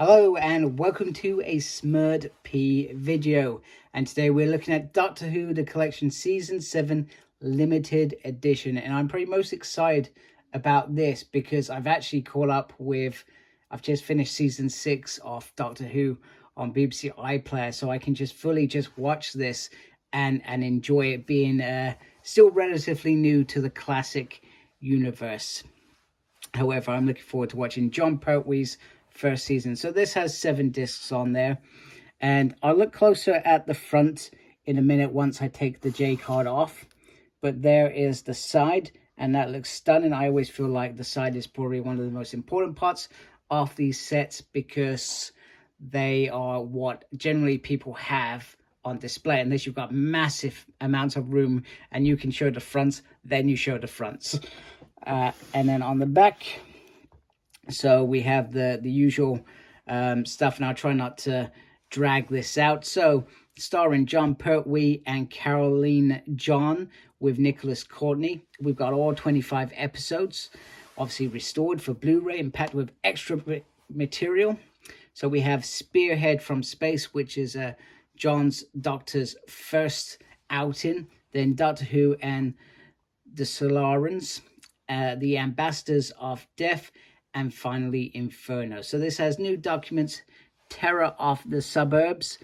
Hello and welcome to a SMURD video, and today we're looking at Doctor Who The Collection Season 7 Limited Edition, and I'm pretty most excited about this because I've actually caught up with, I've just finished Season 6 of Doctor Who on BBC iPlayer, so I can just fully watch this and enjoy it, being still relatively new to the classic universe. However, I'm looking forward to watching Jon Pertwee's first season. So this has 7 discs on there, and I'll look closer at the front in a minute once I take the J card off. But there is the side, and that looks stunning. I always feel like the side is probably one of the most important parts of these sets because they are what generally people have on display, unless you've got massive amounts of room and you can show the fronts, then you show the fronts. And then on the back, so we have the usual stuff, and I'll try not to drag this out. So starring Jon Pertwee and Caroline John with Nicholas Courtney. We've got all 25 episodes, obviously restored for Blu-ray and packed with extra material. So we have Spearhead from Space, which is John's Doctor's first outing. Then Doctor Who and the Silurians, the Ambassadors of Death, and finally Inferno. So this has new documents: Terror of the Suburbs,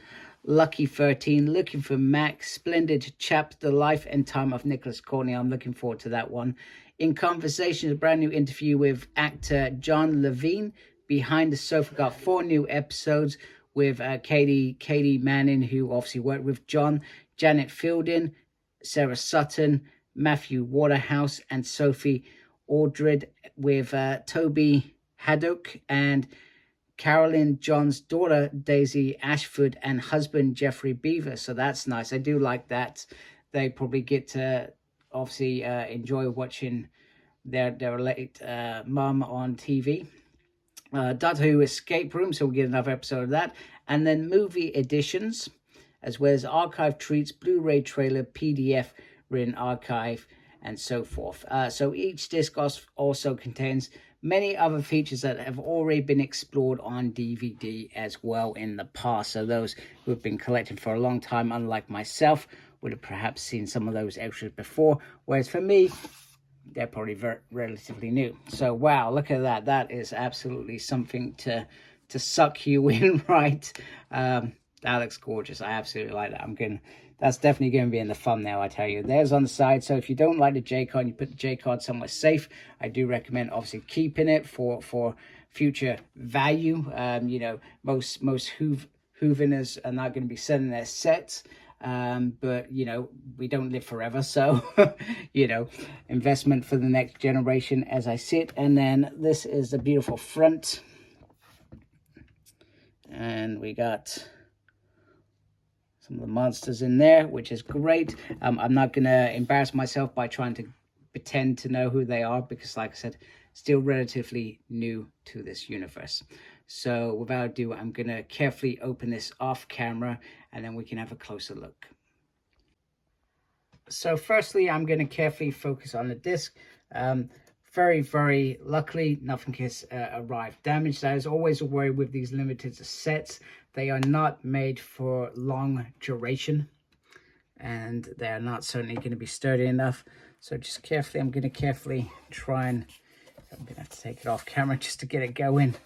Lucky 13, Looking for Mac, Splendid Chap, The Life and Time of Nicholas Courtney. I'm looking forward to that one. In Conversation, a brand new interview with actor John Levene. Behind the Sofa got 4 new episodes with Katie Manning, who obviously worked with John, Janet Fielding, Sarah Sutton, Matthew Waterhouse, and Sophie Aldred, with Toby Haddock and Carolyn John's daughter Daisy Ashford and husband Jeffrey Beaver. So that's nice. I do like that. They probably get to obviously enjoy watching their late mum on TV. Doctor Who Escape Room, so we'll get another episode of that. And then movie editions, as well as archive treats, Blu-ray trailer, PDF, written archive, and so forth. So each disc also contains many other features that have already been explored on DVD as well in the past. So those who have been collecting for a long time, unlike myself, would have perhaps seen some of those extras before. Whereas for me, they're probably relatively new. So wow, look at that. That is absolutely something to suck you in, right? That looks gorgeous. I absolutely like that. That's definitely going to be in the thumbnail, I tell you. There's on the side. So if you don't like the J card, you put the J card somewhere safe. I do recommend obviously keeping it for future value. You know, most Whoveners are not going to be selling their sets. But you know, we don't live forever, so you know, investment for the next generation as I sit. And then this is the beautiful front, and we got some of the monsters in there, which is great. I'm not gonna embarrass myself by trying to pretend to know who they are, because like I said, still relatively new to this universe. So without ado, I'm gonna carefully open this off camera, and then we can have a closer look. So firstly, I'm going to carefully focus on the disc. Very luckily, nothing has arrived damaged. That is always a worry with these limited sets. They are not made for long duration, and they are not certainly going to be sturdy enough. So just carefully, I'm going to carefully try and, I'm going to have to take it off camera just to get it going.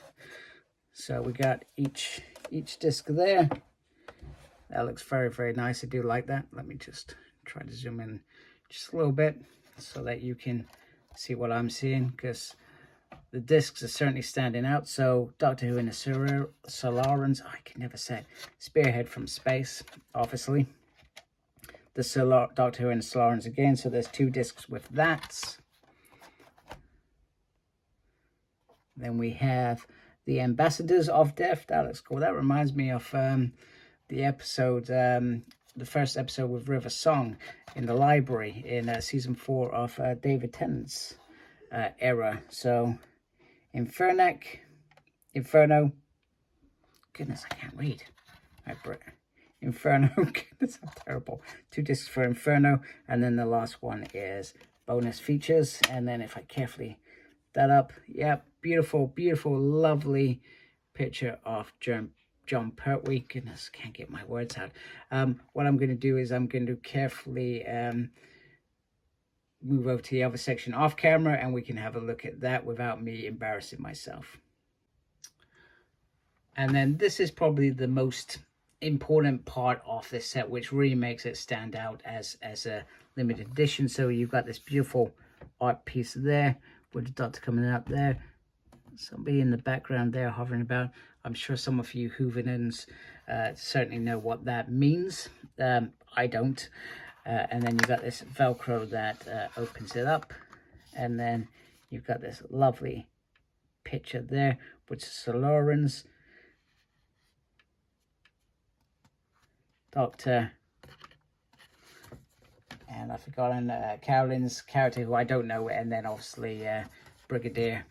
So we got each disc there. That looks very nice. I do like that. Let me just try to zoom in just a little bit so that you can see what I'm seeing, because the discs are certainly standing out. So Doctor Who and the Silurians, I can never say it. Spearhead from Space, obviously. The Doctor Who and the Silurians again. So there's 2 discs with that. Then we have the Ambassadors of Death. That looks cool. That reminds me of the episode, the first episode with River Song in the library in season 4 of David Tennant's era. So Inferno, goodness, I can't read. Inferno, goodness, I'm terrible. 2 discs for Inferno, and then the last one is bonus features. And then if I carefully that up, yeah, beautiful, lovely picture of Jon Pertwee. Goodness, can't get my words out. What I'm going to do is I'm going to carefully move over to the other section off camera, and we can have a look at that without me embarrassing myself. And then this is probably the most important part of this set, which really makes it stand out as a limited edition. So you've got this beautiful art piece there with the Doctor coming up there, somebody in the background there hovering about. I'm sure some of you Whovians certainly know what that means. I don't. And then you've got this Velcro that opens it up, and then you've got this lovely picture there with the Silurians, Doctor, and I've forgotten Carolyn's character, who I don't know, and then obviously Brigadier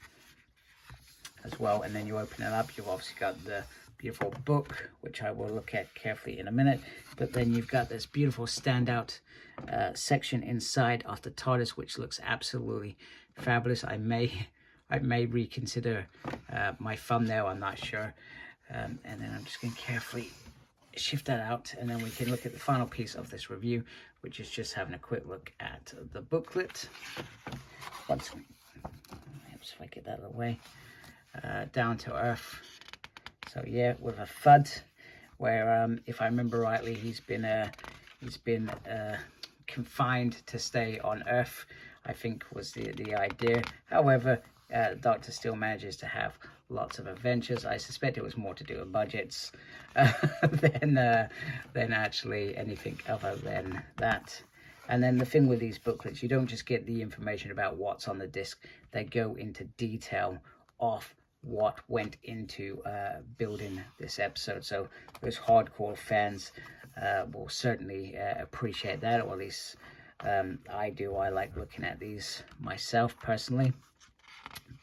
as well. And then you open it up, you've obviously got the beautiful book, which I will look at carefully in a minute, but then you've got this beautiful standout section inside of the TARDIS, which looks absolutely fabulous. I may reconsider my thumbnail, I'm not sure. And then I'm just going to carefully shift that out, and then we can look at the final piece of this review, which is just having a quick look at the booklet. If I get that out of the way, Down to Earth. So yeah, with a thud, where if I remember rightly, he's been confined to stay on Earth, I think was the idea. However, the Doctor still manages to have lots of adventures. I suspect it was more to do with budgets than actually anything other than that. And then the thing with these booklets, you don't just get the information about what's on the disc. They go into detail of what went into building this episode. So those hardcore fans will certainly appreciate that, or at least I do. I like looking at these myself personally.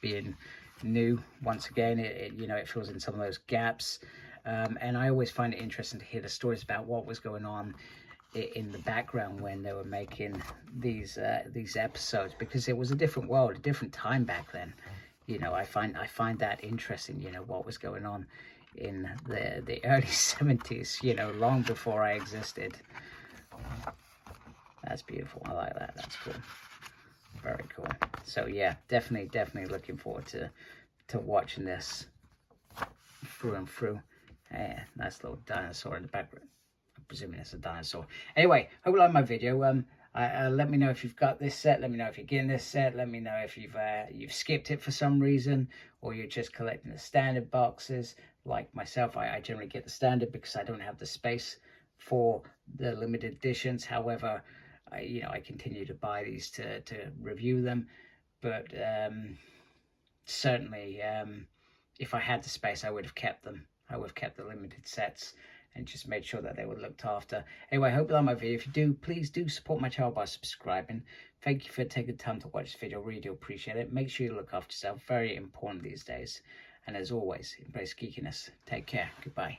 Being new, once again, it fills in some of those gaps, and I always find it interesting to hear the stories about what was going on in the background when they were making these episodes, because it was a different world, a different time back then. I find that interesting, what was going on in the early 70s, long before I existed. That's beautiful. I like that. That's cool. Very cool. So yeah, definitely looking forward to watching this through and through. Yeah, nice little dinosaur in the background. I'm presuming it's a dinosaur. Anyway, hope you like my video. Let me know if you've got this set. Let me know if you're getting this set. Let me know if you've skipped it for some reason, or you're just collecting the standard boxes. Like myself, I generally get the standard because I don't have the space for the limited editions. However, I continue to buy these to review them, but certainly if I had the space, I would have kept them. I would have kept the limited sets and just made sure that they were looked after. Anyway, I hope you like my video. If you do, please do support my channel by subscribing. Thank you for taking the time to watch this video. Really do appreciate it. Make sure you look after yourself. Very important these days. And as always, embrace geekiness. Take care. Goodbye.